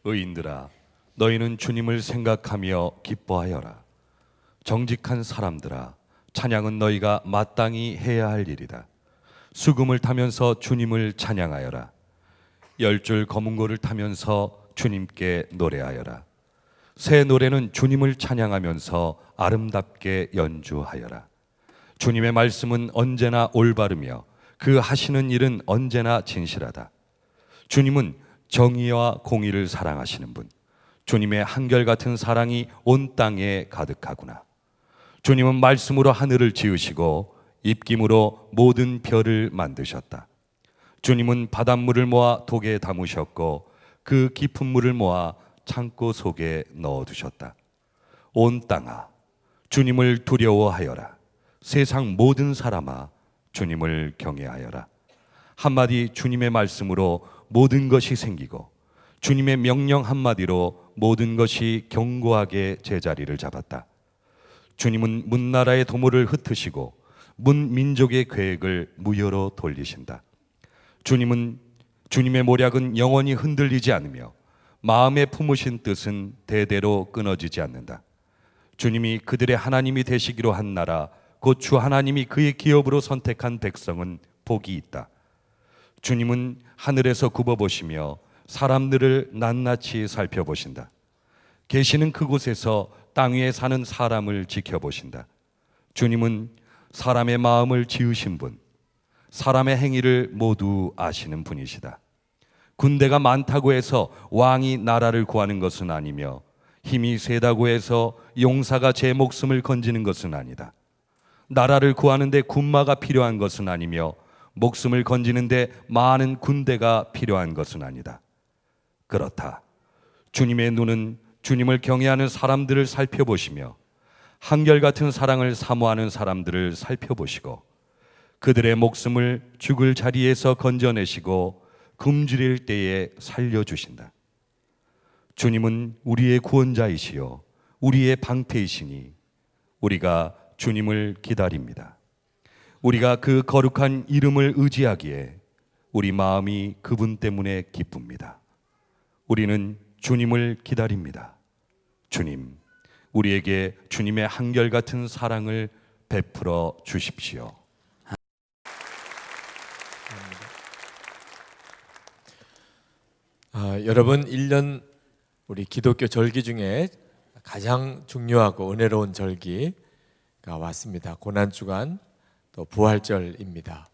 의인들아, 너희는 주님을 생각하며 기뻐하여라. 정직한 사람들아, 찬양은 너희가 마땅히 해야 할 일이다. 수금을 타면서 주님을 찬양하여라. 10줄 검은고를 타면서 주님께 노래하여라. 새 노래는 주님을 찬양하면서 아름답게 연주하여라. 주님의 말씀은 언제나 올바르며 그 하시는 일은 언제나 진실하다. 주님은 정의와 공의를 사랑하시는 분, 주님의 한결같은 사랑이 온 땅에 가득하구나. 주님은 말씀으로 하늘을 지으시고 입김으로 모든 별을 만드셨다. 주님은 바닷물을 모아 독에 담으셨고 그 깊은 물을 모아 창고 속에 넣어두셨다. 온 땅아, 주님을 두려워하여라. 세상 모든 사람아, 주님을 경외하여라. 한마디 주님의 말씀으로 모든 것이 생기고 주님의 명령 한마디로 모든 것이 견고하게 제자리를 잡았다. 주님은 문나라의 도모를 흩으시고 문민족의 계획을 무효로 돌리신다. 주님의 모략은 영원히 흔들리지 않으며 마음에 품으신 뜻은 대대로 끊어지지 않는다. 주님이 그들의 하나님이 되시기로 한 나라, 곧 주 하나님이 그의 기업으로 선택한 백성은 복이 있다. 주님은 하늘에서 굽어보시며 사람들을 낱낱이 살펴보신다. 계시는 그곳에서 땅 위에 사는 사람을 지켜보신다. 주님은 사람의 마음을 지으신 분, 사람의 행위를 모두 아시는 분이시다. 군대가 많다고 해서 왕이 나라를 구하는 것은 아니며 힘이 세다고 해서 용사가 제 목숨을 건지는 것은 아니다. 나라를 구하는데 군마가 필요한 것은 아니며 목숨을 건지는데 많은 군대가 필요한 것은 아니다. 그렇다. 주님의 눈은 주님을 경외하는 사람들을 살펴보시며 한결같은 사랑을 사모하는 사람들을 살펴보시고 그들의 목숨을 죽을 자리에서 건져내시고 굶주릴 때에 살려주신다. 주님은 우리의 구원자이시요 우리의 방패이시니 우리가 주님을 기다립니다. 우리가 그 거룩한 이름을 의지하기에 우리 마음이 그분 때문에 기쁩니다. 우리는 주님을 기다립니다. 주님, 우리에게 주님의 한결같은 사랑을 베풀어 주십시오. 여러분, 1년 우리 기독교 절기 중에 가장 중요하고 은혜로운 절기가 왔습니다. 고난주간 또 부활절입니다.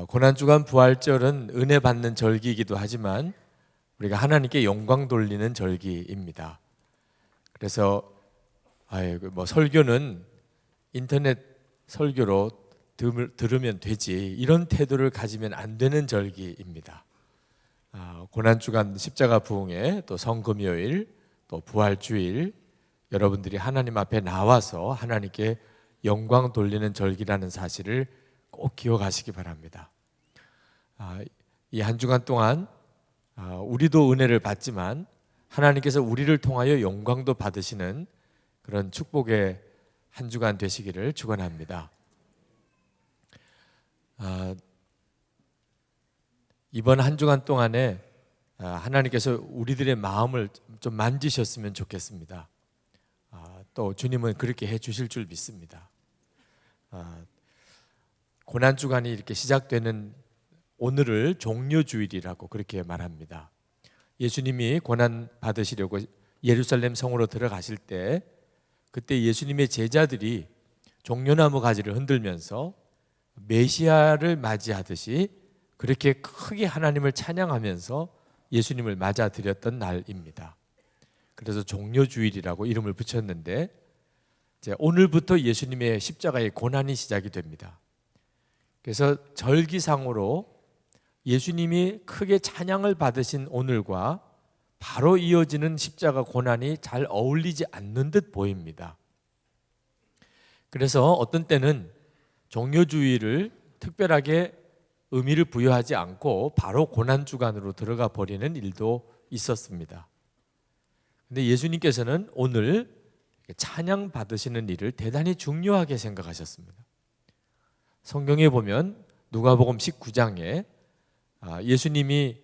고난주간 부활절은 은혜 받는 절기이기도 하지만 우리가 하나님께 영광 돌리는 절기입니다. 그래서 설교는 인터넷 설교로 들으면 되지 이런 태도를 가지면 안 되는 절기입니다. 고난주간 십자가 부흥회, 또 성금요일, 또 부활주일 여러분들이 하나님 앞에 나와서 하나님께 영광 돌리는 절기라는 사실을 꼭 기억하시기 바랍니다. 이 한 주간 동안 우리도 은혜를 받지만 하나님께서 우리를 통하여 영광도 받으시는 그런 축복의 한 주간 되시기를 축원합니다. 이번 한 주간 동안에 하나님께서 우리들의 마음을 좀 만지셨으면 좋겠습니다. 또 주님은 그렇게 해 주실 줄 믿습니다. 고난주간이 이렇게 시작되는 오늘을 종료주일이라고 그렇게 말합니다. 예수님이 고난 받으시려고 예루살렘 성으로 들어가실 때 그때 예수님의 제자들이 종려나무 가지를 흔들면서 메시아를 맞이하듯이 그렇게 크게 하나님을 찬양하면서 예수님을 맞아들였던 날입니다. 그래서 종료주일이라고 이름을 붙였는데 이제 오늘부터 예수님의 십자가의 고난이 시작이 됩니다. 그래서 절기상으로 예수님이 크게 찬양을 받으신 오늘과 바로 이어지는 십자가 고난이 잘 어울리지 않는 듯 보입니다. 그래서 어떤 때는 종료주일을 특별하게 의미를 부여하지 않고 바로 고난주간으로 들어가 버리는 일도 있었습니다. 근데 예수님께서는 오늘 찬양 받으시는 일을 대단히 중요하게 생각하셨습니다. 성경에 보면 누가복음 19장에 예수님이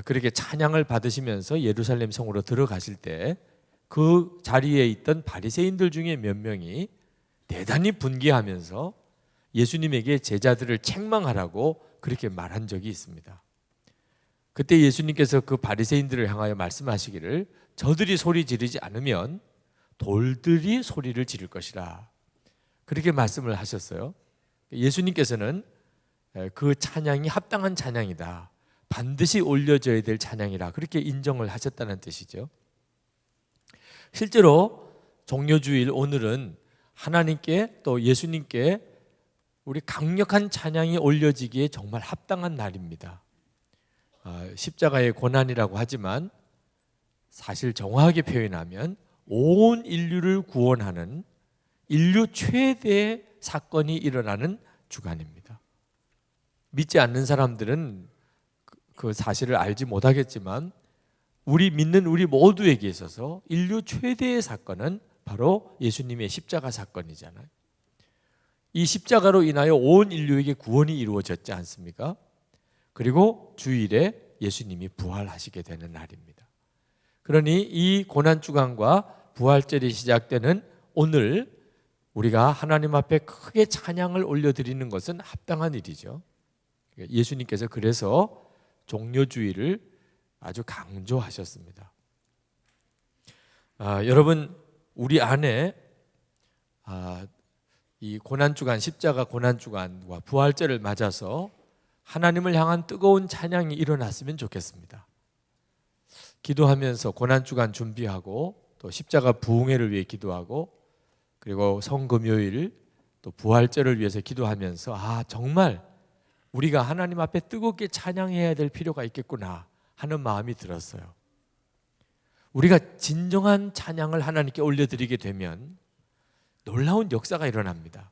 그렇게 찬양을 받으시면서 예루살렘 성으로 들어가실 때 그 자리에 있던 바리새인들 중에 몇 명이 대단히 분개하면서 예수님에게 제자들을 책망하라고 그렇게 말한 적이 있습니다. 그때 예수님께서 그 바리새인들을 향하여 말씀하시기를 저들이 소리 지르지 않으면 돌들이 소리를 지를 것이라, 그렇게 말씀을 하셨어요. 예수님께서는 그 찬양이 합당한 찬양이다, 반드시 올려져야 될 찬양이라 그렇게 인정을 하셨다는 뜻이죠. 실제로 종려주일 오늘은 하나님께 또 예수님께 우리 강력한 찬양이 올려지기에 정말 합당한 날입니다. 십자가의 고난이라고 하지만 사실 정확하게 표현하면 온 인류를 구원하는 인류 최대의 사건이 일어나는 주간입니다. 믿지 않는 사람들은 그 사실을 알지 못하겠지만 우리 믿는 우리 모두에게 있어서 인류 최대의 사건은 바로 예수님의 십자가 사건이잖아요. 이 십자가로 인하여 온 인류에게 구원이 이루어졌지 않습니까? 그리고 주일에 예수님이 부활하시게 되는 날입니다. 그러니 이 고난주간과 부활절이 시작되는 오늘 우리가 하나님 앞에 크게 찬양을 올려드리는 것은 합당한 일이죠. 예수님께서 그래서 종려주일을 아주 강조하셨습니다. 여러분, 우리 안에 이 고난주간, 십자가 고난주간과 부활절을 맞아서 하나님을 향한 뜨거운 찬양이 일어났으면 좋겠습니다. 기도하면서 고난주간 준비하고 또 십자가 부흥회를 위해 기도하고 그리고 성금요일 또 부활절을 위해서 기도하면서 정말 우리가 하나님 앞에 뜨겁게 찬양해야 될 필요가 있겠구나 하는 마음이 들었어요. 우리가 진정한 찬양을 하나님께 올려드리게 되면 놀라운 역사가 일어납니다.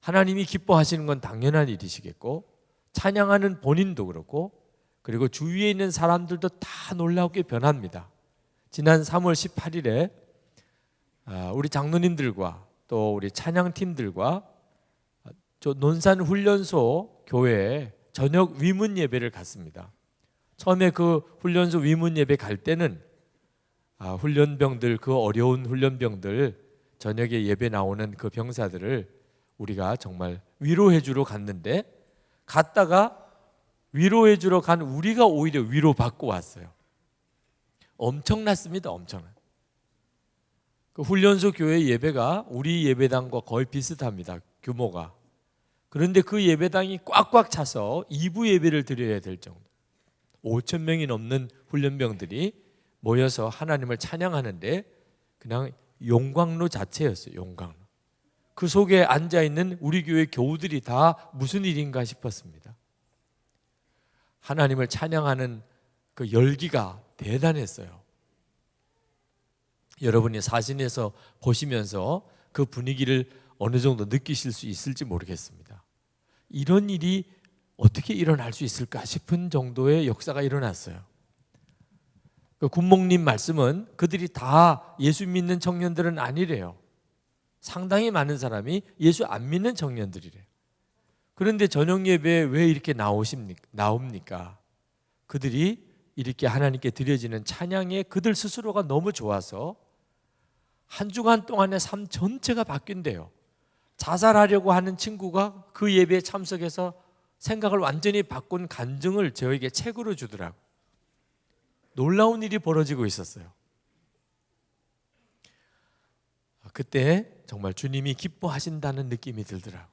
하나님이 기뻐하시는 건 당연한 일이시겠고 찬양하는 본인도 그렇고 그리고 주위에 있는 사람들도 다 놀랍게 변합니다. 지난 3월 18일에 우리 장로님들과 또 우리 찬양팀들과 논산훈련소 교회에 저녁 위문 예배를 갔습니다. 처음에 그 훈련소 위문 예배 갈 때는 훈련병들, 그 어려운 훈련병들 저녁에 예배 나오는 그 병사들을 우리가 정말 위로해 주러 갔는데 갔다가 위로해 주러 간 우리가 오히려 위로받고 왔어요. 엄청났습니다. 엄청난. 그 훈련소 교회 예배가 우리 예배당과 거의 비슷합니다. 규모가. 그런데 그 예배당이 꽉꽉 차서 2부 예배를 드려야 될 정도. 5천 명이 넘는 훈련병들이 모여서 하나님을 찬양하는데 그냥 용광로 자체였어요. 용광로. 그 속에 앉아있는 우리 교회 교우들이 다 무슨 일인가 싶었습니다. 하나님을 찬양하는 그 열기가 대단했어요. 여러분이 사진에서 보시면서 그 분위기를 어느 정도 느끼실 수 있을지 모르겠습니다. 이런 일이 어떻게 일어날 수 있을까 싶은 정도의 역사가 일어났어요. 그 군목님 말씀은 그들이 다 예수 믿는 청년들은 아니래요. 상당히 많은 사람이 예수 안 믿는 청년들이래요. 그런데 저녁 예배에 왜 이렇게 나옵니까? 그들이 이렇게 하나님께 드려지는 찬양에 그들 스스로가 너무 좋아서 한 주간 동안의 삶 전체가 바뀐대요. 자살하려고 하는 친구가 그 예배에 참석해서 생각을 완전히 바꾼 간증을 저에게 책으로 주더라고. 놀라운 일이 벌어지고 있었어요. 그때 정말 주님이 기뻐하신다는 느낌이 들더라고.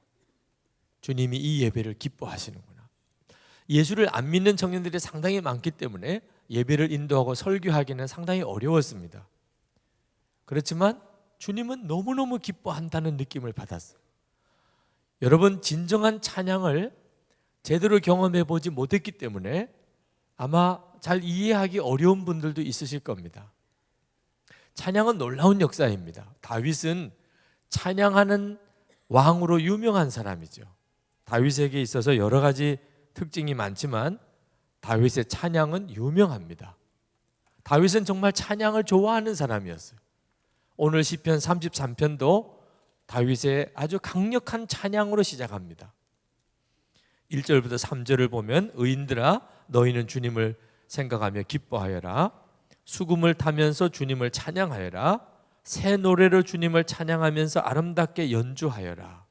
주님이 이 예배를 기뻐하시는구나. 예수를 안 믿는 청년들이 상당히 많기 때문에 예배를 인도하고 설교하기는 상당히 어려웠습니다. 그렇지만 주님은 너무너무 기뻐한다는 느낌을 받았어요. 여러분, 진정한 찬양을 제대로 경험해 보지 못했기 때문에 아마 잘 이해하기 어려운 분들도 있으실 겁니다. 찬양은 놀라운 역사입니다. 다윗은 찬양하는 왕으로 유명한 사람이죠. 다윗에게 있어서 여러 가지 특징이 많지만 다윗의 찬양은 유명합니다. 다윗은 정말 찬양을 좋아하는 사람이었어요. 오늘 시편 33편도 다윗의 아주 강력한 찬양으로 시작합니다. 1절부터 3절을 보면 의인들아 너희는 주님을 생각하며 기뻐하여라. 수금을 타면서 주님을 찬양하여라. 새 노래로 주님을 찬양하면서 아름답게 연주하여라.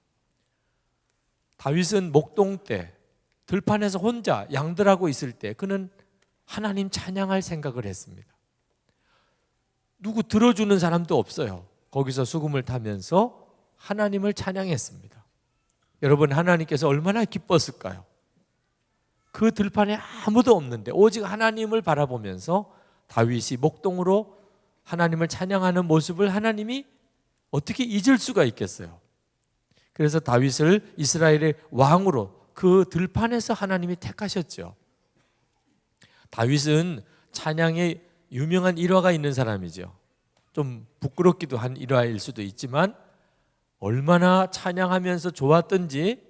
다윗은 목동 때 들판에서 혼자 양들하고 있을 때 그는 하나님 찬양할 생각을 했습니다. 누구 들어주는 사람도 없어요. 거기서 수금을 타면서 하나님을 찬양했습니다. 여러분, 하나님께서 얼마나 기뻤을까요? 그 들판에 아무도 없는데 오직 하나님을 바라보면서 다윗이 목동으로 하나님을 찬양하는 모습을 하나님이 어떻게 잊을 수가 있겠어요? 그래서 다윗을 이스라엘의 왕으로 그 들판에서 하나님이 택하셨죠. 다윗은 찬양에 유명한 일화가 있는 사람이죠. 좀 부끄럽기도 한 일화일 수도 있지만 얼마나 찬양하면서 좋았던지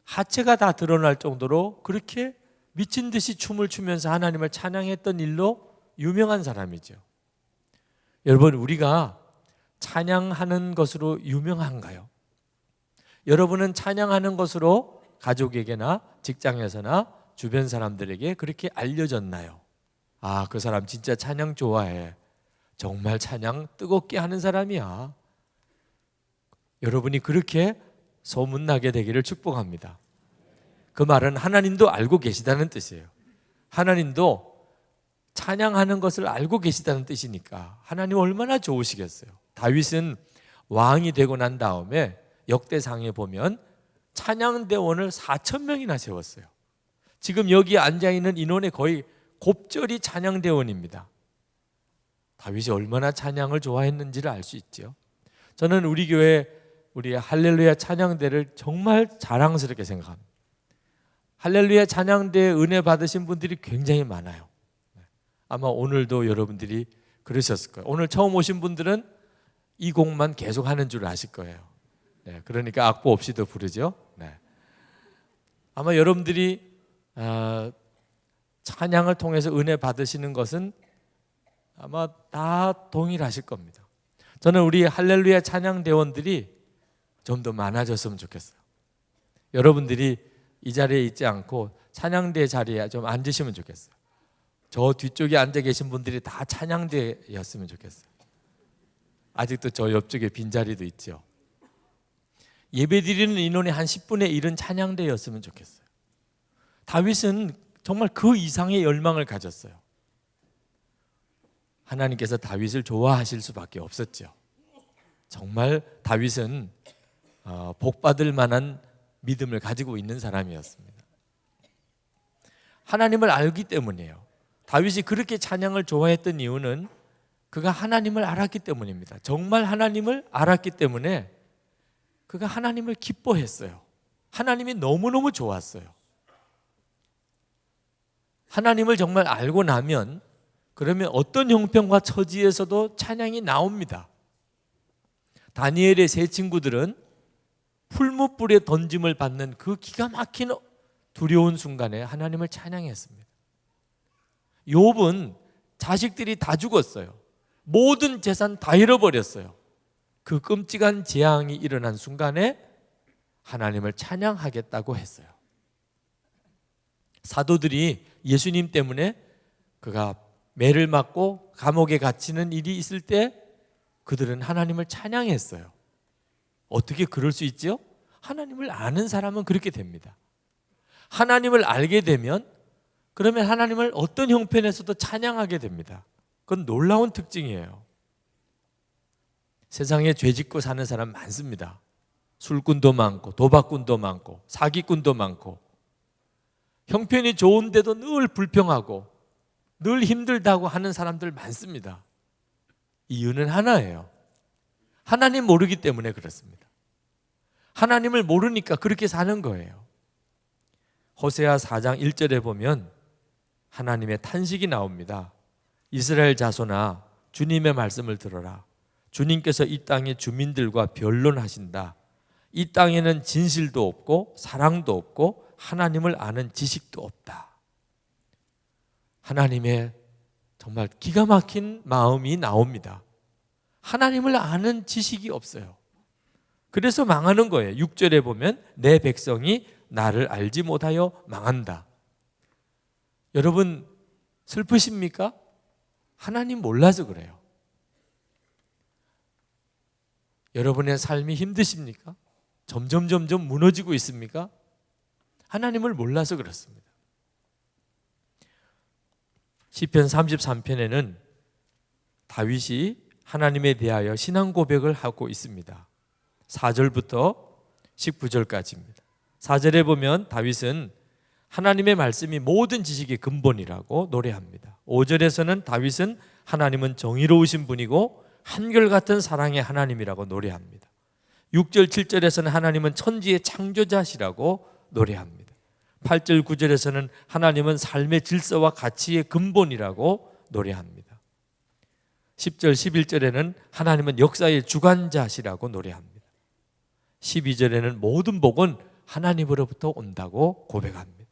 하체가 다 드러날 정도로 그렇게 미친 듯이 춤을 추면서 하나님을 찬양했던 일로 유명한 사람이죠. 여러분, 우리가 찬양하는 것으로 유명한가요? 여러분은 찬양하는 것으로 가족에게나 직장에서나 주변 사람들에게 그렇게 알려졌나요? 아, 그 사람 진짜 찬양 좋아해. 정말 찬양 뜨겁게 하는 사람이야. 여러분이 그렇게 소문나게 되기를 축복합니다. 그 말은 하나님도 알고 계시다는 뜻이에요. 하나님도 찬양하는 것을 알고 계시다는 뜻이니까 하나님 얼마나 좋으시겠어요. 다윗은 왕이 되고 난 다음에 역대상에 보면 찬양대원을 4,000명이나 세웠어요. 지금 여기 앉아있는 인원의 거의 곱절이 찬양대원입니다. 다윗이 얼마나 찬양을 좋아했는지를 알 수 있죠. 저는 우리 교회 우리 할렐루야 찬양대를 정말 자랑스럽게 생각합니다. 할렐루야 찬양대에 은혜 받으신 분들이 굉장히 많아요. 아마 오늘도 여러분들이 그러셨을 거예요. 오늘 처음 오신 분들은 이 곡만 계속 하는 줄 아실 거예요. 네, 그러니까 악보 없이도 부르죠. 네. 아마 여러분들이 찬양을 통해서 은혜 받으시는 것은 아마 다 동일하실 겁니다. 저는 우리 할렐루야 찬양대원들이 좀 더 많아졌으면 좋겠어요. 여러분들이 이 자리에 있지 않고 찬양대 자리에 좀 앉으시면 좋겠어요. 저 뒤쪽에 앉아 계신 분들이 다 찬양대였으면 좋겠어요. 아직도 저 옆쪽에 빈자리도 있죠. 예배드리는 인원의 한 10분의 1은 찬양대였으면 좋겠어요. 다윗은 정말 그 이상의 열망을 가졌어요. 하나님께서 다윗을 좋아하실 수밖에 없었죠. 정말 다윗은 복받을 만한 믿음을 가지고 있는 사람이었습니다. 하나님을 알기 때문이에요. 다윗이 그렇게 찬양을 좋아했던 이유는 그가 하나님을 알았기 때문입니다. 정말 하나님을 알았기 때문에 그가 하나님을 기뻐했어요. 하나님이 너무너무 좋았어요. 하나님을 정말 알고 나면 그러면 어떤 형편과 처지에서도 찬양이 나옵니다. 다니엘의 세 친구들은 풀무불에 던짐을 받는 그 기가 막힌 두려운 순간에 하나님을 찬양했습니다. 욥은 자식들이 다 죽었어요. 모든 재산 다 잃어버렸어요. 그 끔찍한 재앙이 일어난 순간에 하나님을 찬양하겠다고 했어요. 사도들이 예수님 때문에 그가 매를 맞고 감옥에 갇히는 일이 있을 때 그들은 하나님을 찬양했어요. 어떻게 그럴 수 있죠? 하나님을 아는 사람은 그렇게 됩니다. 하나님을 알게 되면 그러면 하나님을 어떤 형편에서도 찬양하게 됩니다. 그건 놀라운 특징이에요. 세상에 죄 짓고 사는 사람 많습니다. 술꾼도 많고 도박꾼도 많고 사기꾼도 많고 형편이 좋은데도 늘 불평하고 늘 힘들다고 하는 사람들 많습니다. 이유는 하나예요. 하나님 모르기 때문에 그렇습니다. 하나님을 모르니까 그렇게 사는 거예요. 호세아 4장 1절에 보면 하나님의 탄식이 나옵니다. 이스라엘 자손아, 주님의 말씀을 들어라. 주님께서 이 땅의 주민들과 변론하신다. 이 땅에는 진실도 없고 사랑도 없고 하나님을 아는 지식도 없다. 하나님의 정말 기가 막힌 마음이 나옵니다. 하나님을 아는 지식이 없어요. 그래서 망하는 거예요. 6절에 보면 내 백성이 나를 알지 못하여 망한다. 여러분 슬프십니까? 하나님 몰라서 그래요. 여러분의 삶이 힘드십니까? 점점 무너지고 있습니까? 하나님을 몰라서 그렇습니다. 시편 33편에는 다윗이 하나님에 대하여 신앙 고백을 하고 있습니다. 4절부터 19절까지입니다. 4절에 보면 다윗은 하나님의 말씀이 모든 지식의 근본이라고 노래합니다. 5절에서는 다윗은 하나님은 정의로우신 분이고 한결같은 사랑의 하나님이라고 노래합니다. 6절, 7절에서는 하나님은 천지의 창조자시라고 노래합니다. 8절, 9절에서는 하나님은 삶의 질서와 가치의 근본이라고 노래합니다. 10절, 11절에는 하나님은 역사의 주관자시라고 노래합니다. 12절에는 모든 복은 하나님으로부터 온다고 고백합니다.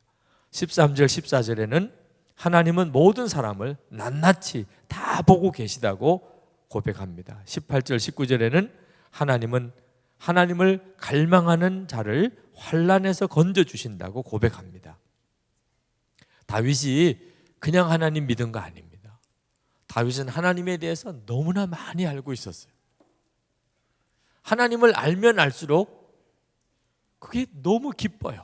13절, 14절에는 하나님은 모든 사람을 낱낱이 다 보고 계시다고 고백합니다. 18절, 19절에는 하나님은 하나님을 갈망하는 자를 환난에서 건져주신다고 고백합니다. 다윗이 그냥 하나님 믿은 거 아닙니다. 다윗은 하나님에 대해서 너무나 많이 알고 있었어요. 하나님을 알면 알수록 그게 너무 기뻐요.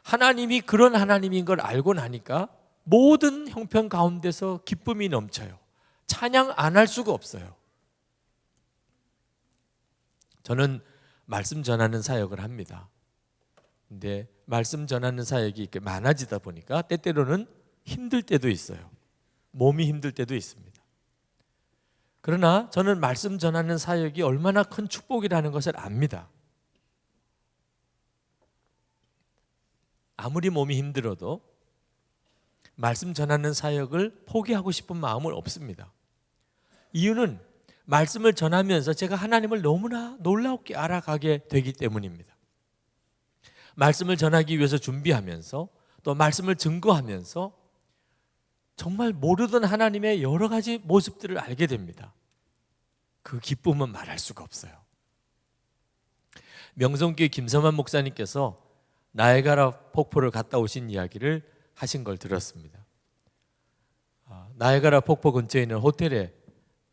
하나님이 그런 하나님인 걸 알고 나니까 모든 형편 가운데서 기쁨이 넘쳐요. 찬양 안 할 수가 없어요. 저는 말씀 전하는 사역을 합니다. 근데 말씀 전하는 사역이 이렇게 많아지다 보니까 때때로는 힘들 때도 있어요. 몸이 힘들 때도 있습니다. 그러나 저는 말씀 전하는 사역이 얼마나 큰 축복이라는 것을 압니다. 아무리 몸이 힘들어도 말씀 전하는 사역을 포기하고 싶은 마음은 없습니다. 이유는 말씀을 전하면서 제가 하나님을 너무나 놀랍게 알아가게 되기 때문입니다. 말씀을 전하기 위해서 준비하면서 또 말씀을 증거하면서 정말 모르던 하나님의 여러 가지 모습들을 알게 됩니다. 그 기쁨은 말할 수가 없어요. 명성교회 김서만 목사님께서 나이아가라 폭포를 갔다 오신 이야기를 하신 걸 들었습니다. 나이아가라 폭포 근처에 있는 호텔에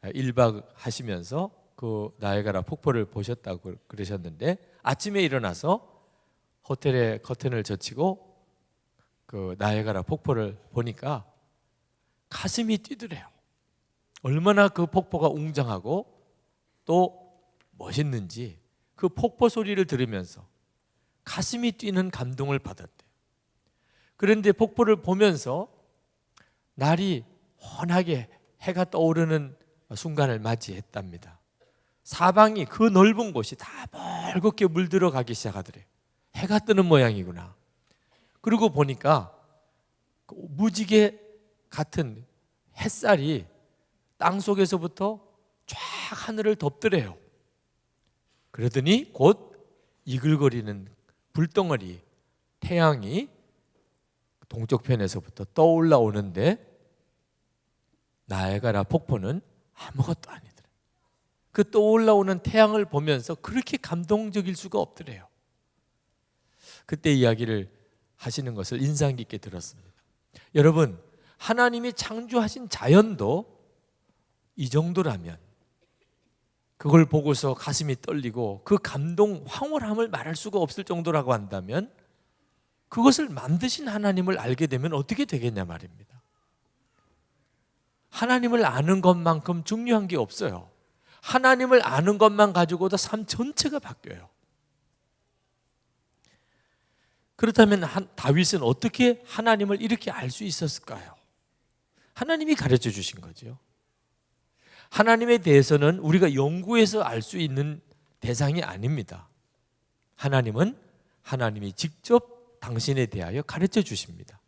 1박 하시면서 그 나이아가라 폭포를 보셨다고 그러셨는데 아침에 일어나서 호텔에 커튼을 젖히고 그 나이아가라 폭포를 보니까 가슴이 뛰더래요. 얼마나 그 폭포가 웅장하고 또 멋있는지 그 폭포 소리를 들으면서 가슴이 뛰는 감동을 받았대요. 그런데 폭포를 보면서 날이 환하게 해가 떠오르는 순간을 맞이했답니다. 사방이 그 넓은 곳이 다 벌겋게 물들어가기 시작하더래요. 해가 뜨는 모양이구나. 그리고 보니까 무지개 같은 햇살이 땅속에서부터 쫙 하늘을 덮더래요. 그러더니 곧 이글거리는 불덩어리 태양이 동쪽 편에서부터 떠올라 오는데 나이아가라 폭포는 아무것도 아니더래요. 그 떠올라오는 태양을 보면서 그렇게 감동적일 수가 없더래요. 그때 이야기를 하시는 것을 인상 깊게 들었습니다. 여러분, 하나님이 창조하신 자연도 이 정도라면 그걸 보고서 가슴이 떨리고 그 감동, 황홀함을 말할 수가 없을 정도라고 한다면 그것을 만드신 하나님을 알게 되면 어떻게 되겠냐 말입니다. 하나님을 아는 것만큼 중요한 게 없어요. 하나님을 아는 것만 가지고도 삶 전체가 바뀌어요. 그렇다면 다윗은 어떻게 하나님을 이렇게 알 수 있었을까요? 하나님이 가르쳐 주신 거죠. 하나님에 대해서는 우리가 연구해서 알 수 있는 대상이 아닙니다. 하나님은 하나님이 직접 당신에 대하여 가르쳐 주십니다.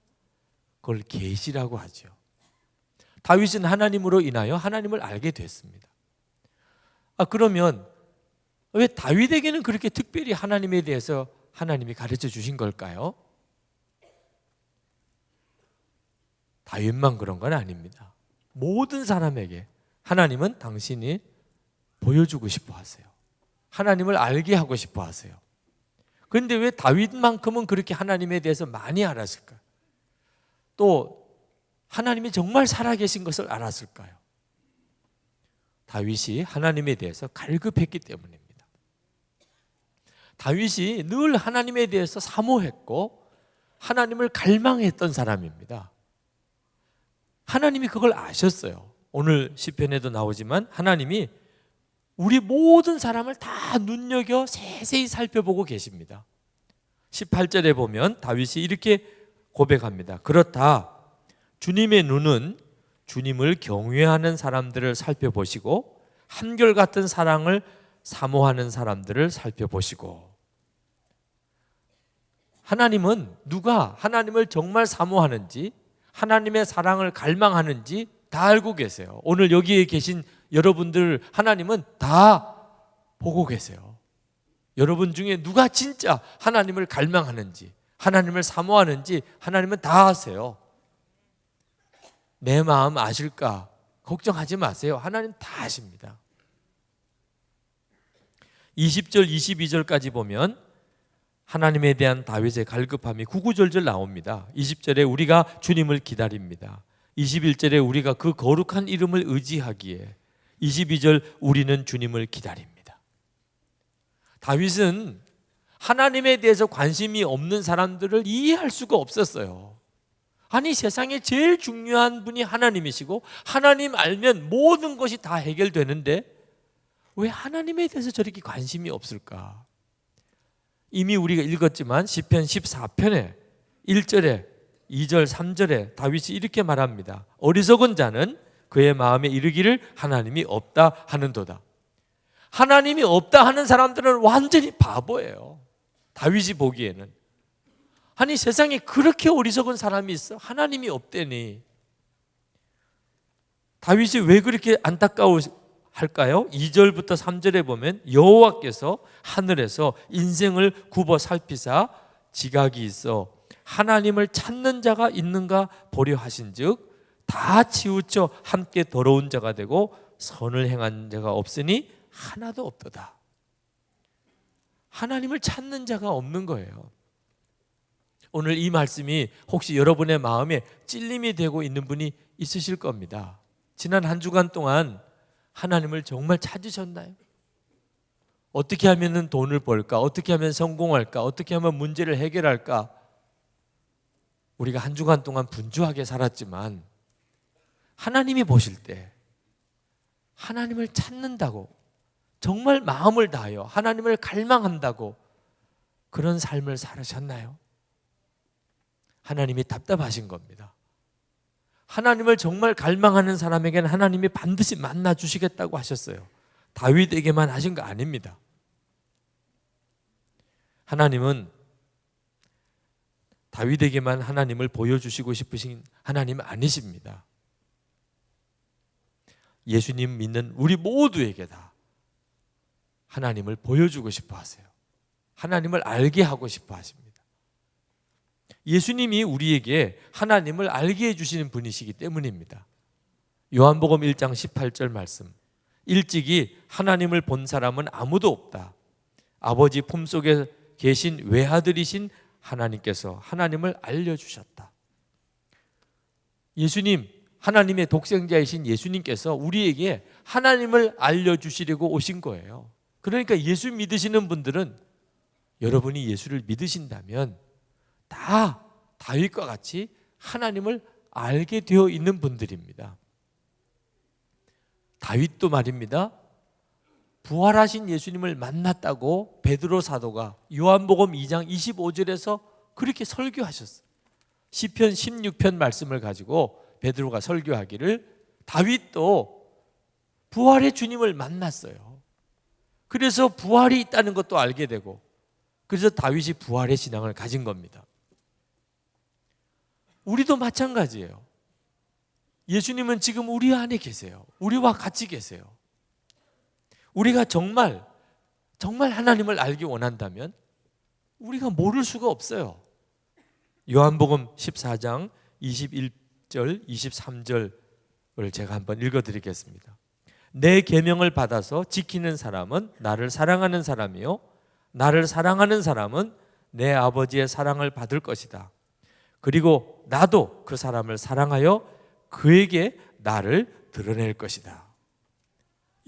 그걸 계시라고 하죠. 다윗은 하나님으로 인하여 하나님을 알게 됐습니다. 그러면 왜 다윗에게는 그렇게 특별히 하나님에 대해서 하나님이 가르쳐 주신 걸까요? 다윗만 그런 건 아닙니다. 모든 사람에게 하나님은 당신이 보여주고 싶어 하세요. 하나님을 알게 하고 싶어 하세요. 그런데 왜 다윗만큼은 그렇게 하나님에 대해서 많이 알았을까요? 또 하나님이 정말 살아계신 것을 알았을까요? 다윗이 하나님에 대해서 갈급했기 때문입니다. 다윗이 늘 하나님에 대해서 사모했고 하나님을 갈망했던 사람입니다. 하나님이 그걸 아셨어요. 오늘 시편에도 나오지만 하나님이 우리 모든 사람을 다 눈여겨 세세히 살펴보고 계십니다. 18절에 보면 다윗이 이렇게 고백합니다. 그렇다. 주님의 눈은 주님을 경외하는 사람들을 살펴보시고 한결같은 사랑을 사모하는 사람들을 살펴보시고. 하나님은 누가 하나님을 정말 사모하는지 하나님의 사랑을 갈망하는지 다 알고 계세요. 오늘 여기에 계신 여러분들 하나님은 다 보고 계세요. 여러분 중에 누가 진짜 하나님을 갈망하는지 하나님을 사모하는지 하나님은 다 아세요. 내 마음 아실까? 걱정하지 마세요. 하나님 다 아십니다. 20절 22절까지 보면 하나님에 대한 다윗의 갈급함이 구구절절 나옵니다. 20절에 우리가 주님을 기다립니다. 21절에 우리가 그 거룩한 이름을 의지하기에, 22절 우리는 주님을 기다립니다. 다윗은 하나님에 대해서 관심이 없는 사람들을 이해할 수가 없었어요. 아니, 세상에 제일 중요한 분이 하나님이시고 하나님 알면 모든 것이 다 해결되는데 왜 하나님에 대해서 저렇게 관심이 없을까? 이미 우리가 읽었지만 시편 14편에 1절에 2절 3절에 다윗이 이렇게 말합니다. 어리석은 자는 그의 마음에 이르기를 하나님이 없다 하는도다. 하나님이 없다 하는 사람들은 완전히 바보예요. 다윗이 보기에는. 아니, 세상에 그렇게 어리석은 사람이 있어? 하나님이 없대니. 다윗이 왜 그렇게 안타까워할까요? 2절부터 3절에 보면 여호와께서 하늘에서 인생을 굽어 살피사 지각이 있어 하나님을 찾는 자가 있는가 보려 하신즉 다 치우쳐 함께 더러운 자가 되고 선을 행한 자가 없으니 하나도 없도다. 하나님을 찾는 자가 없는 거예요. 오늘 이 말씀이 혹시 여러분의 마음에 찔림이 되고 있는 분이 있으실 겁니다. 지난 한 주간 동안 하나님을 정말 찾으셨나요? 어떻게 하면 돈을 벌까? 어떻게 하면 성공할까? 어떻게 하면 문제를 해결할까? 우리가 한 주간 동안 분주하게 살았지만 하나님이 보실 때 하나님을 찾는다고, 정말 마음을 다하여 하나님을 갈망한다고 그런 삶을 살으셨나요? 하나님이 답답하신 겁니다. 하나님을 정말 갈망하는 사람에게는 하나님이 반드시 만나 주시겠다고 하셨어요. 다윗에게만 하신 거 아닙니다. 하나님은 다윗에게만 하나님을 보여주시고 싶으신 하나님 아니십니다. 예수님 믿는 우리 모두에게 다 하나님을 보여주고 싶어 하세요. 하나님을 알게 하고 싶어 하십니다. 예수님이 우리에게 하나님을 알게 해주시는 분이시기 때문입니다. 요한복음 1장 18절 말씀, 일찍이 하나님을 본 사람은 아무도 없다. 아버지 품속에 계신 외아들이신 하나님께서 하나님을 알려주셨다. 예수님, 하나님의 독생자이신 예수님께서 우리에게 하나님을 알려주시려고 오신 거예요. 그러니까 예수 믿으시는 분들은, 여러분이 예수를 믿으신다면 다 다윗과 같이 하나님을 알게 되어 있는 분들입니다. 다윗도 말입니다. 부활하신 예수님을 만났다고 베드로 사도가 요한복음 2장 25절에서 그렇게 설교하셨어요. 시편 16편 말씀을 가지고 베드로가 설교하기를 다윗도 부활의 주님을 만났어요. 그래서 부활이 있다는 것도 알게 되고, 그래서 다윗이 부활의 신앙을 가진 겁니다. 우리도 마찬가지예요. 예수님은 지금 우리 안에 계세요. 우리와 같이 계세요. 우리가 정말 하나님을 알기 원한다면 우리가 모를 수가 없어요. 요한복음 14장 21절 23절을 제가 한번 읽어드리겠습니다. 내 계명을 받아서 지키는 사람은 나를 사랑하는 사람이요 나를 사랑하는 사람은 내 아버지의 사랑을 받을 것이다. 그리고 나도 그 사람을 사랑하여 그에게 나를 드러낼 것이다.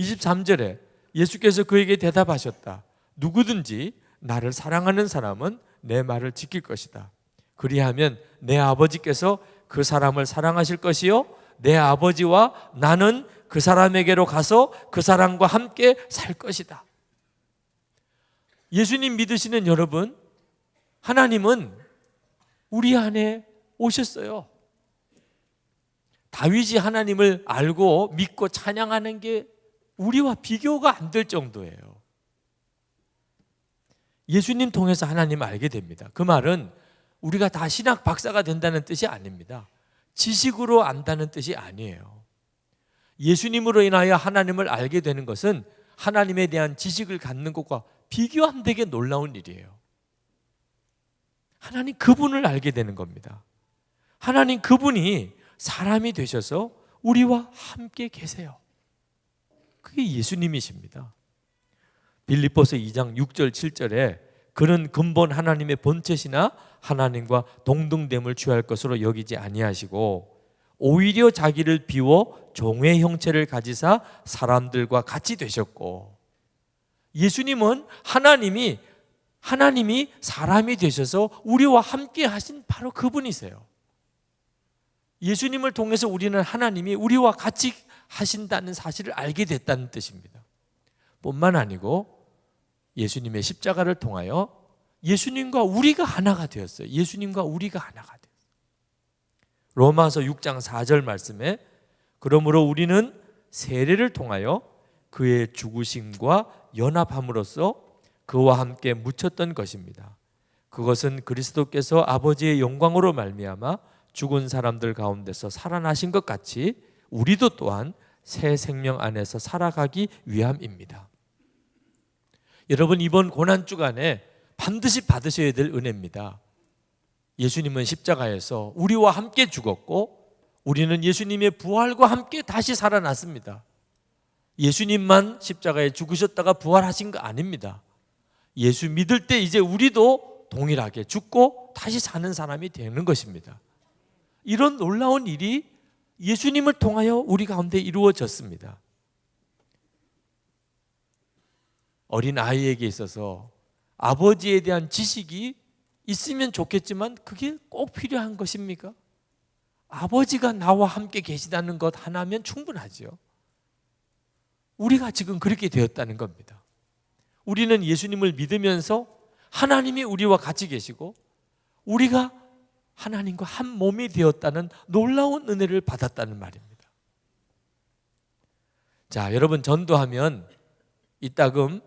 23절에 예수께서 그에게 대답하셨다. 누구든지 나를 사랑하는 사람은 내 말을 지킬 것이다. 그리하면 내 아버지께서 그 사람을 사랑하실 것이요 내 아버지와 나는 그 사람에게로 가서 그 사람과 함께 살 것이다. 예수님 믿으시는 여러분, 하나님은 우리 안에 오셨어요. 다윗이 하나님을 알고 믿고 찬양하는 게 우리와 비교가 안 될 정도예요. 예수님 통해서 하나님을 알게 됩니다. 그 말은 우리가 다 신학 박사가 된다는 뜻이 아닙니다. 지식으로 안다는 뜻이 아니에요. 예수님으로 인하여 하나님을 알게 되는 것은 하나님에 대한 지식을 갖는 것과 비교 안 되게 놀라운 일이에요. 하나님 그분을 알게 되는 겁니다. 하나님 그분이 사람이 되셔서 우리와 함께 계세요. 그게 예수님이십니다. 빌립보서 2장 6절 7절에 그는 근본 하나님의 본체시나 하나님과 동등됨을 취할 것으로 여기지 아니하시고 오히려 자기를 비워 종의 형체를 가지사 사람들과 같이 되셨고, 예수님은 하나님이 사람이 되셔서 우리와 함께 하신 바로 그분이세요. 예수님을 통해서 우리는 하나님이 우리와 같이 하신다는 사실을 알게 됐다는 뜻입니다. 뿐만 아니고 예수님의 십자가를 통하여 예수님과 우리가 하나가 되었어요. 예수님과 우리가 하나가 되었어요. 로마서 6장 4절 말씀에 그러므로 우리는 세례를 통하여 그의 죽으심과 연합함으로써 그와 함께 묻혔던 것입니다. 그것은 그리스도께서 아버지의 영광으로 말미암아 죽은 사람들 가운데서 살아나신 것 같이 우리도 또한 새 생명 안에서 살아가기 위함입니다. 여러분, 이번 고난주간에 반드시 받으셔야 될 은혜입니다. 예수님은 십자가에서 우리와 함께 죽었고 우리는 예수님의 부활과 함께 다시 살아났습니다. 예수님만 십자가에 죽으셨다가 부활하신 거 아닙니다. 예수 믿을 때 이제 우리도 동일하게 죽고 다시 사는 사람이 되는 것입니다. 이런 놀라운 일이 예수님을 통하여 우리 가운데 이루어졌습니다. 어린 아이에게 있어서 아버지에 대한 지식이 있으면 좋겠지만 그게 꼭 필요한 것입니까? 아버지가 나와 함께 계시다는 것 하나면 충분하죠. 우리가 지금 그렇게 되었다는 겁니다. 우리는 예수님을 믿으면서 하나님이 우리와 같이 계시고 우리가 하나님과 한 몸이 되었다는 놀라운 은혜를 받았다는 말입니다. 자, 여러분, 전도하면 이따금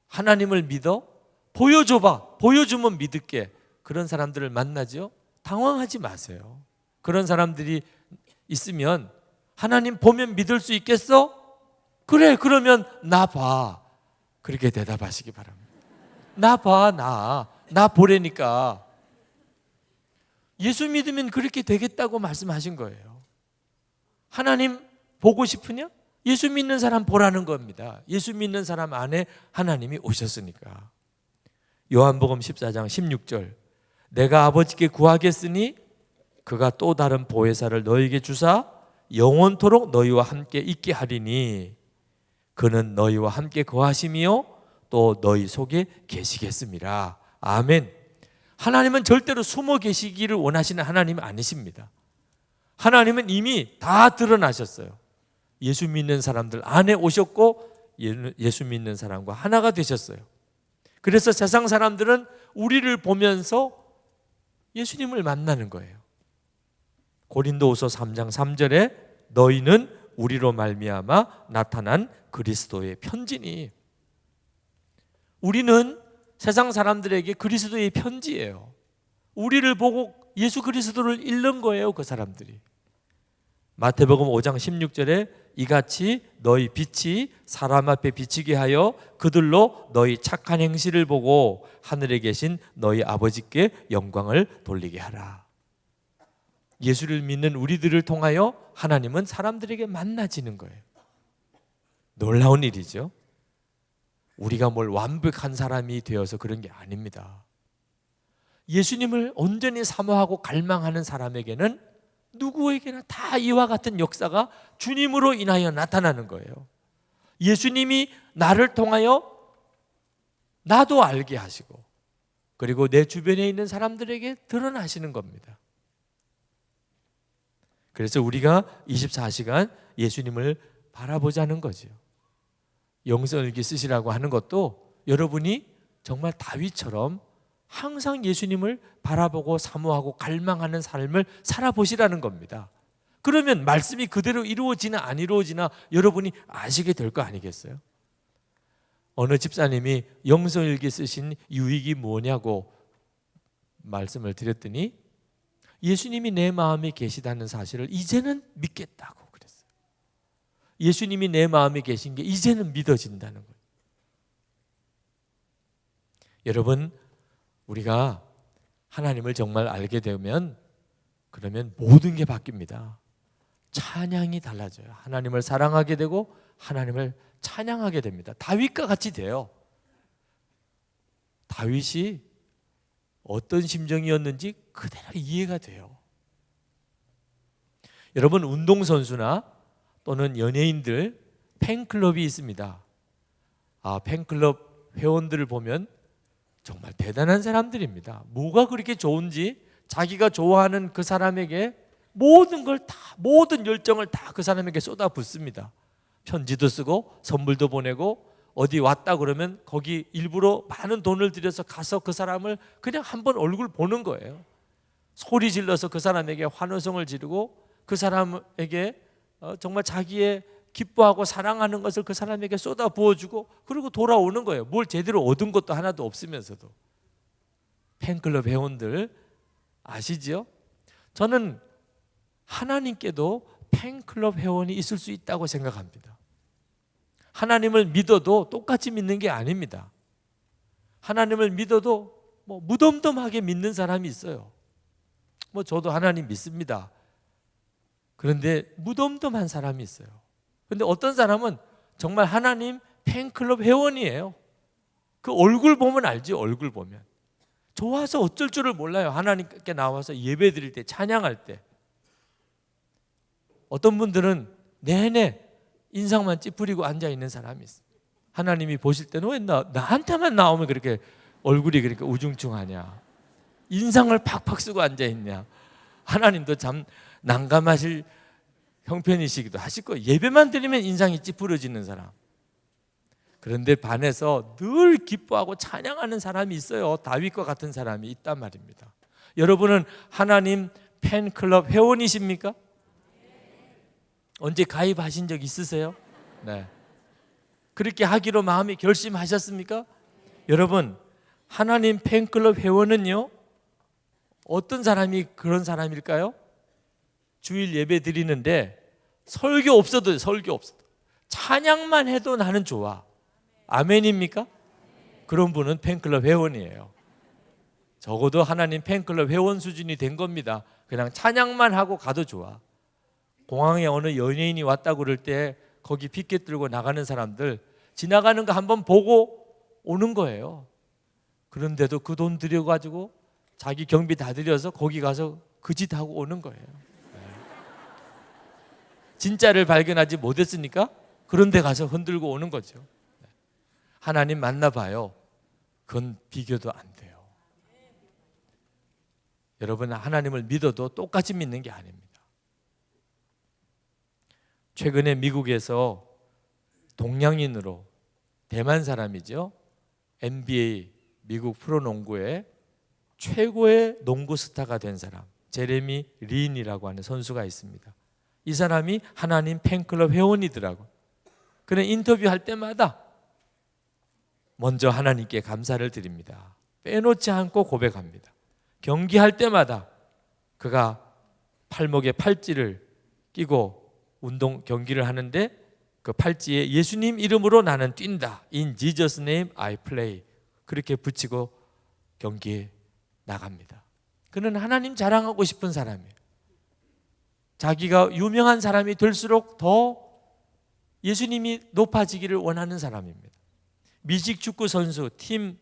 하나님을 믿어? 보여줘봐. 보여주면 믿을게. 그런 사람들을 만나죠? 당황하지 마세요. 그런 사람들이 있으면 하나님 보면 믿을 수 있겠어? 그래, 그러면 나 봐. 그렇게 대답하시기 바랍니다. 나 봐, 나 보라니까. 예수 믿으면 그렇게 되겠다고 말씀하신 거예요. 하나님 보고 싶으냐? 예수 믿는 사람 보라는 겁니다. 예수 믿는 사람 안에 하나님이 오셨으니까. 요한복음 14장 16절 내가 아버지께 구하겠으니 그가 또 다른 보혜사를 너희에게 주사 영원토록 너희와 함께 있게 하리니 그는 너희와 함께 거하심이요 또 너희 속에 계시겠습니다. 아멘. 하나님은 절대로 숨어 계시기를 원하시는 하나님은 아니십니다. 하나님은 이미 다 드러나셨어요. 예수 믿는 사람들 안에 오셨고 예수 믿는 사람과 하나가 되셨어요. 그래서 세상 사람들은 우리를 보면서 예수님을 만나는 거예요. 고린도후서 3장 3절에 너희는 우리로 말미암아 나타난 그리스도의 편지니. 우리는 세상 사람들에게 그리스도의 편지예요. 우리를 보고 예수 그리스도를 읽는 거예요, 그 사람들이. 마태복음 5장 16절에 이같이 너희 빛이 사람 앞에 비치게 하여 그들로 너희 착한 행실을 보고 하늘에 계신 너희 아버지께 영광을 돌리게 하라. 예수를 믿는 우리들을 통하여 하나님은 사람들에게 만나지는 거예요. 놀라운 일이죠. 우리가 뭘 완벽한 사람이 되어서 그런 게 아닙니다. 예수님을 온전히 사모하고 갈망하는 사람에게는 누구에게나 다 이와 같은 역사가 주님으로 인하여 나타나는 거예요. 예수님이 나를 통하여 나도 알게 하시고, 그리고 내 주변에 있는 사람들에게 드러나시는 겁니다. 그래서 우리가 24시간 예수님을 바라보자는 거죠. 영성일기 쓰시라고 하는 것도 여러분이 정말 다윗처럼 항상 예수님을 바라보고 사모하고 갈망하는 삶을 살아보시라는 겁니다. 그러면 말씀이 그대로 이루어지나 안 이루어지나 여러분이 아시게 될 거 아니겠어요? 어느 집사님이 영성일기 쓰신 유익이 뭐냐고 말씀을 드렸더니 예수님이 내 마음에 계시다는 사실을 이제는 믿겠다고 그랬어요. 예수님이 내 마음에 계신 게 이제는 믿어진다는 거예요. 여러분, 우리가 하나님을 정말 알게 되면 그러면 모든 게 바뀝니다. 찬양이 달라져요. 하나님을 사랑하게 되고 하나님을 찬양하게 됩니다. 다윗과 같이 돼요. 다윗이 어떤 심정이었는지 그대로 이해가 돼요. 여러분, 운동선수나 또는 연예인들 팬클럽이 있습니다. 팬클럽 회원들을 보면 정말 대단한 사람들입니다. 뭐가 그렇게 좋은지 자기가 좋아하는 그 사람에게 모든 걸 다, 모든 열정을 다 그 사람에게 쏟아붓습니다. 편지도 쓰고 선물도 보내고 어디 왔다 그러면 거기 일부러 많은 돈을 들여서 가서 그 사람을 그냥 한번 얼굴 보는 거예요. 소리 질러서 그 사람에게 환호성을 지르고 그 사람에게 정말 자기의 기뻐하고 사랑하는 것을 그 사람에게 쏟아 부어주고 그리고 돌아오는 거예요. 뭘 제대로 얻은 것도 하나도 없으면서도. 팬클럽 회원들 아시죠? 저는 하나님께도 팬클럽 회원이 있을 수 있다고 생각합니다. 하나님을 믿어도 똑같이 믿는 게 아닙니다. 하나님을 믿어도 무덤덤하게 믿는 사람이 있어요. 저도 하나님 믿습니다. 그런데 무덤덤한 사람이 있어요. 그런데 어떤 사람은 정말 하나님 팬클럽 회원이에요. 그 얼굴 보면 알지, 얼굴 보면. 좋아서 어쩔 줄을 몰라요. 하나님께 나와서 예배 드릴 때, 찬양할 때. 어떤 분들은 내내 인상만 찌푸리고 앉아있는 사람이 있어요. 하나님이 보실 때는 왜 나한테만 나오면 그렇게 얼굴이 그렇게 우중충하냐, 인상을 팍팍 쓰고 앉아있냐. 하나님도 참 난감하실 형편이시기도 하실 거예요. 예배만 드리면 인상이 찌푸러지는 사람. 그런데 반해서 늘 기뻐하고 찬양하는 사람이 있어요. 다윗과 같은 사람이 있단 말입니다. 여러분은 하나님 팬클럽 회원이십니까? 언제 가입하신 적 있으세요? 네. 그렇게 하기로 마음이 결심하셨습니까? 여러분, 하나님 팬클럽 회원은요, 어떤 사람이 그런 사람일까요? 주일 예배 드리는데 설교 없어도 찬양만 해도 나는 좋아. 아멘입니까? 그런 분은 팬클럽 회원이에요. 적어도 하나님 팬클럽 회원 수준이 된 겁니다. 그냥 찬양만 하고 가도 좋아. 공항에 어느 연예인이 왔다고 그럴 때 거기 피켓 들고 나가는 사람들 지나가는 거 한번 보고 오는 거예요. 그런데도 그 돈 들여가지고 자기 경비 다 들여서 거기 가서 그 짓 하고 오는 거예요. 진짜를 발견하지 못했으니까 그런 데 가서 흔들고 오는 거죠. 하나님 만나봐요. 그건 비교도 안 돼요. 여러분, 하나님을 믿어도 똑같이 믿는 게 아닙니다. 최근에 미국에서 동양인으로, 대만 사람이죠, NBA 미국 프로농구의 최고의 농구 스타가 된 사람, 제레미 린이라고 하는 선수가 있습니다. 이 사람이 하나님 팬클럽 회원이더라고. 그는 인터뷰할 때마다 먼저 하나님께 감사를 드립니다. 빼놓지 않고 고백합니다. 경기할 때마다 그가 팔목에 팔찌를 끼고 경기를 하는데 그 팔찌에 예수님 이름으로 나는 뛴다. In Jesus' name I play. 그렇게 붙이고 경기에 나갑니다. 그는 하나님 자랑하고 싶은 사람이에요. 자기가 유명한 사람이 될수록 더 예수님이 높아지기를 원하는 사람입니다. 미식 축구 선수 팀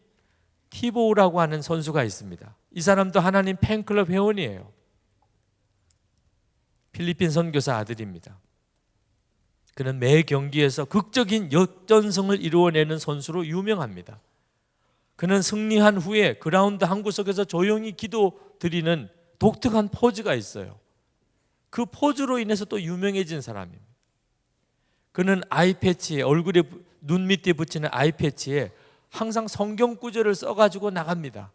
티보우라고 하는 선수가 있습니다. 이 사람도 하나님 팬클럽 회원이에요. 필리핀 선교사 아들입니다. 그는 매 경기에서 극적인 역전승을 이루어내는 선수로 유명합니다. 그는 승리한 후에 그라운드 한 구석에서 조용히 기도드리는 독특한 포즈가 있어요. 그 포즈로 인해서 또 유명해진 사람입니다. 그는 아이패치에, 얼굴에 눈 밑에 붙이는 아이패치에 항상 성경 구절을 써가지고 나갑니다.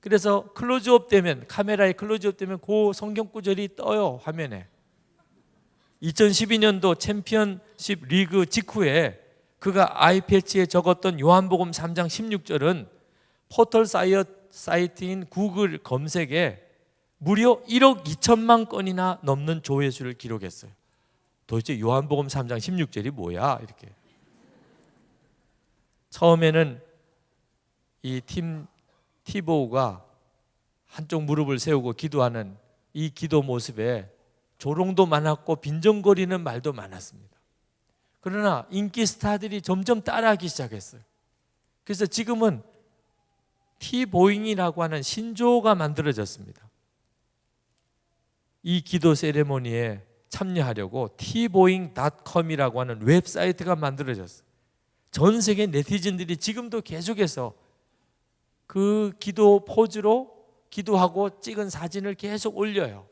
그래서 클로즈업 되면, 카메라에 클로즈업 되면 그 성경 구절이 떠요, 화면에. 2012년도 챔피언십 리그 직후에 그가 아이패치에 적었던 요한복음 3장 16절은 포털 사이트인 구글 검색에 무려 1억 2천만 건이나 넘는 조회수를 기록했어요. 도대체 요한복음 3장 16절이 뭐야? 이렇게. 처음에는 이 티보우가 한쪽 무릎을 세우고 기도하는 이 기도 모습에 조롱도 많았고 빈정거리는 말도 많았습니다. 그러나 인기 스타들이 점점 따라하기 시작했어요. 그래서 지금은 티보잉이라고 하는 신조어가 만들어졌습니다. 이 기도 세레모니에 참여하려고 tboing.com이라고 하는 웹사이트가 만들어졌어요. 전 세계 네티즌들이 지금도 계속해서 그 기도 포즈로 기도하고 찍은 사진을 계속 올려요.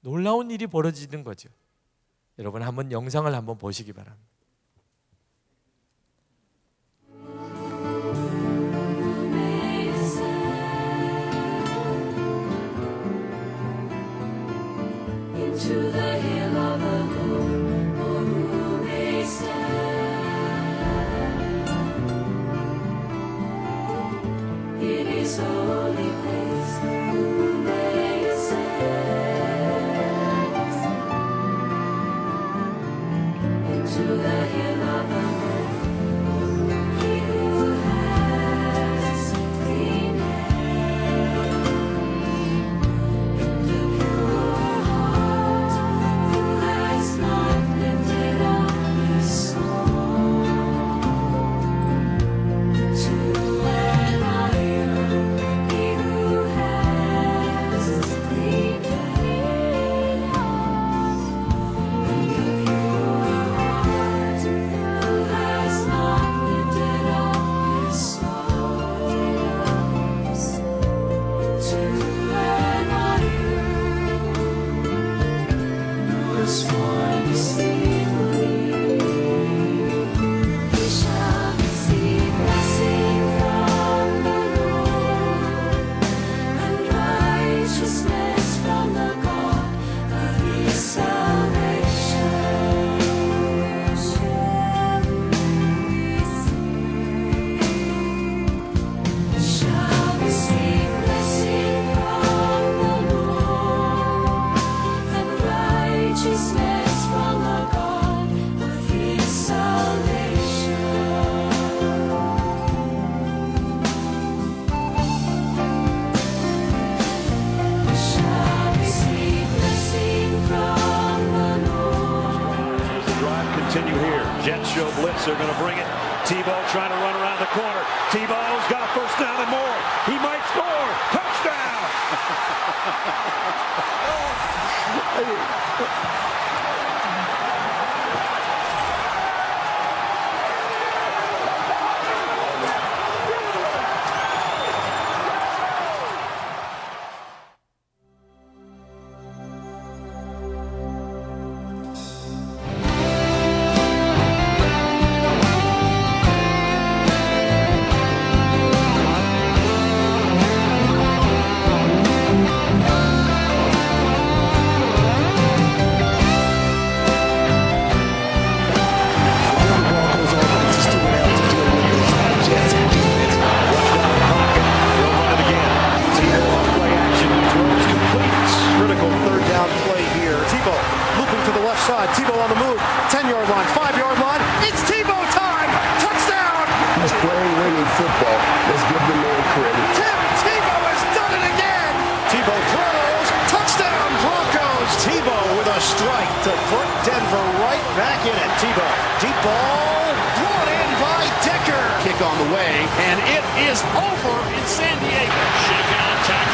놀라운 일이 벌어지는 거죠. 여러분 한번 영상을 한번 보시기 바랍니다. To the hill of the Lord, or who may stand? In His holy place, who may stand? Into the hill of the Lord, He who has clean hands and a pure heart, who has not lifted up his soul to an iron. He who has clean hands and a pure heart, who has not lifted up his soul to an iron. Was for deceitfully, he shall receive blessing from the Lord, and righteousness from the God of his salvation. He shall receive blessing from the Lord, and righteousness from the God of his salvation. He shall receive blessing from the Lord. Does the drive continue here? Jets show blitz. They're going to bring it. Tebow trying to run around the corner. Tebow's got a first down and more. He might score. Touchdown! Tebow on the move, 10-yard line, 5-yard line. It's Tebow time! Touchdown! He's playing winning football. Let's give the man credit. Tim Tebow has done it again! Tebow throws. Touchdown Broncos! Tebow with a strike to put Denver right back in it. Tebow, deep ball, brought in by Decker. Kick on the way, And it is over in San Diego. Shaken on tackle.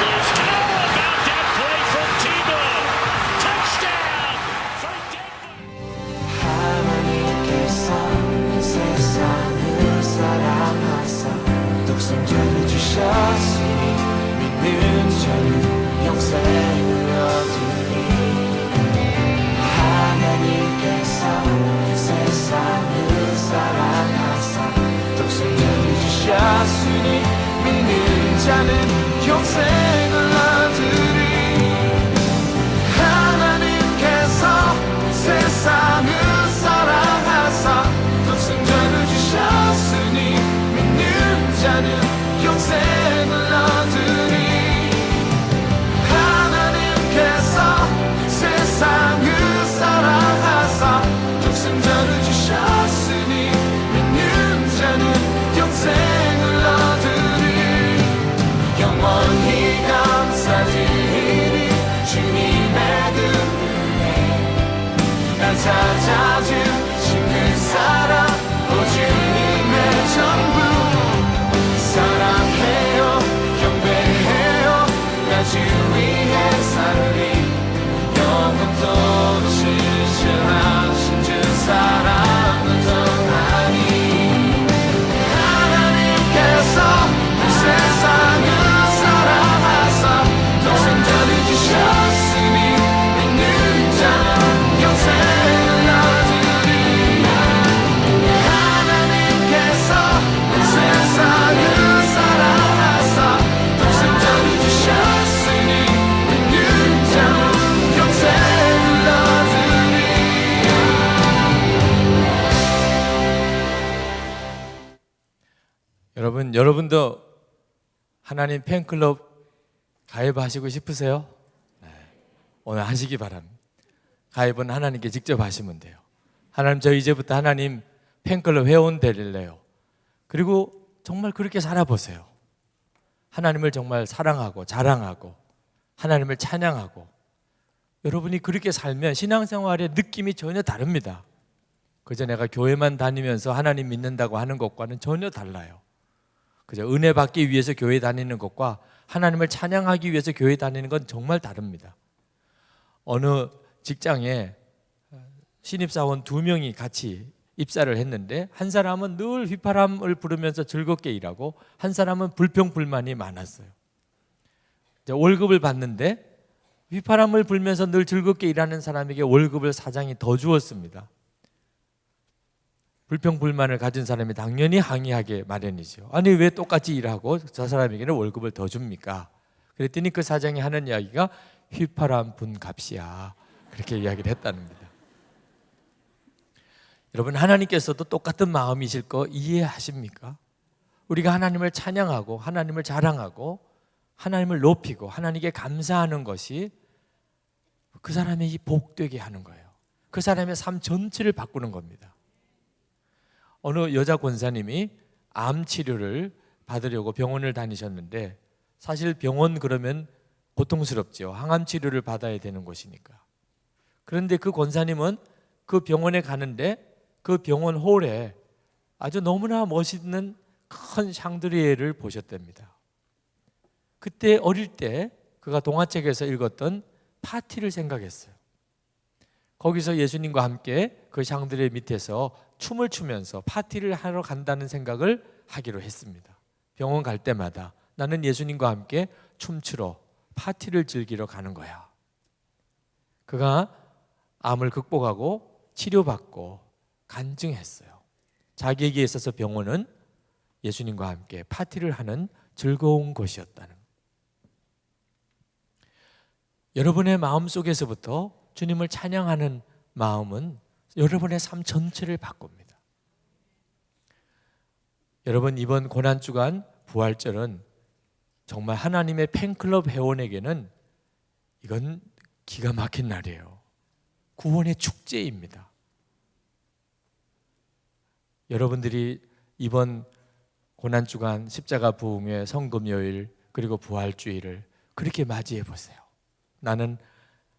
여러분도 하나님 팬클럽 가입하시고 싶으세요? 네. 오늘 하시기 바랍니다. 가입은 하나님께 직접 하시면 돼요. 하나님, 저 이제부터 하나님 팬클럽 회원 되릴래요. 그리고 정말 그렇게 살아보세요. 하나님을 정말 사랑하고 자랑하고 하나님을 찬양하고, 여러분이 그렇게 살면 신앙생활의 느낌이 전혀 다릅니다. 그저 내가 교회만 다니면서 하나님 믿는다고 하는 것과는 전혀 달라요. 그저 은혜 받기 위해서 교회 다니는 것과 하나님을 찬양하기 위해서 교회 다니는 건 정말 다릅니다. 어느 직장에 신입사원 2명이 같이 입사를 했는데, 한 사람은 늘 휘파람을 부르면서 즐겁게 일하고 한 사람은 불평불만이 많았어요. 월급을 받는데 휘파람을 불면서 늘 즐겁게 일하는 사람에게 월급을 사장이 더 주었습니다. 불평불만을 가진 사람이 당연히 항의하게 마련이죠. 아니, 왜 똑같이 일하고 저 사람에게는 월급을 더 줍니까? 그랬더니 그 사장이 하는 이야기가 휘파람 분 값이야, 그렇게 이야기를 했다는 겁니다. 여러분, 하나님께서도 똑같은 마음이실 거 이해하십니까? 우리가 하나님을 찬양하고 하나님을 자랑하고 하나님을 높이고 하나님께 감사하는 것이 그 사람에게 복되게 하는 거예요. 그 사람의 삶 전체를 바꾸는 겁니다. 어느 여자 권사님이 암 치료를 받으려고 병원을 다니셨는데, 사실 병원 그러면 고통스럽죠. 항암 치료를 받아야 되는 곳이니까. 그런데 그 권사님은 그 병원에 가는데 그 병원 홀에 아주 너무나 멋있는 큰 샹드리에를 보셨답니다. 그때 어릴 때 그가 동화책에서 읽었던 파티를 생각했어요. 거기서 예수님과 함께 그 샹드리에 밑에서 춤을 추면서 파티를 하러 간다는 생각을 하기로 했습니다. 병원 갈 때마다 나는 예수님과 함께 춤추러 파티를 즐기러 가는 거야. 그가 암을 극복하고 치료받고 간증했어요. 자기에게 있어서 병원은 예수님과 함께 파티를 하는 즐거운 곳이었다는 거예요. 여러분의 마음속에서부터 주님을 찬양하는 마음은 여러분의 삶 전체를 바꿉니다. 여러분, 이번 고난주간 부활절은 정말 하나님의 팬클럽 회원에게는 이건 기가 막힌 날이에요. 구원의 축제입니다. 여러분들이 이번 고난주간 십자가 부흥회 성금요일 그리고 부활주일을 그렇게 맞이해 보세요. 나는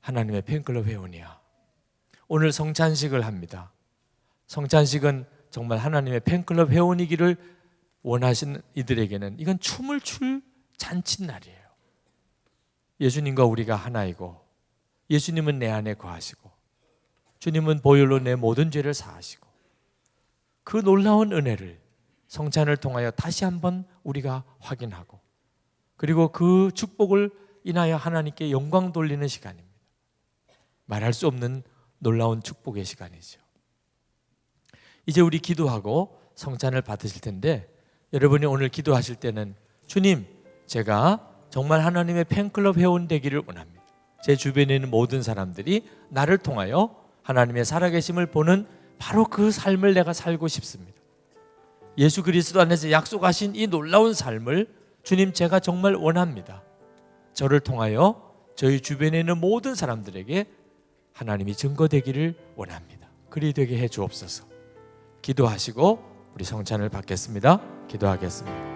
하나님의 팬클럽 회원이야. 오늘 성찬식을 합니다. 성찬식은 정말 하나님의 팬클럽 회원이기를 원하시는 이들에게는 이건 춤을 출 잔칫날이에요. 예수님과 우리가 하나이고, 예수님은 내 안에 거하시고, 주님은 보혈로 내 모든 죄를 사하시고, 그 놀라운 은혜를 성찬을 통하여 다시 한번 우리가 확인하고, 그리고 그 축복을 인하여 하나님께 영광 돌리는 시간입니다. 말할 수 없는 놀라운 축복의 시간이죠. 이제 우리 기도하고 성찬을 받으실 텐데, 여러분이 오늘 기도하실 때는 주님, 제가 정말 하나님의 팬클럽 회원 되기를 원합니다. 제 주변에 있는 모든 사람들이 나를 통하여 하나님의 살아계심을 보는 바로 그 삶을 내가 살고 싶습니다. 예수 그리스도 안에서 약속하신 이 놀라운 삶을 주님, 제가 정말 원합니다. 저를 통하여 저희 주변에 있는 모든 사람들에게 하나님이 증거되기를 원합니다. 그리 되게 해 주옵소서. 기도하시고 우리 성찬을 받겠습니다. 기도하겠습니다.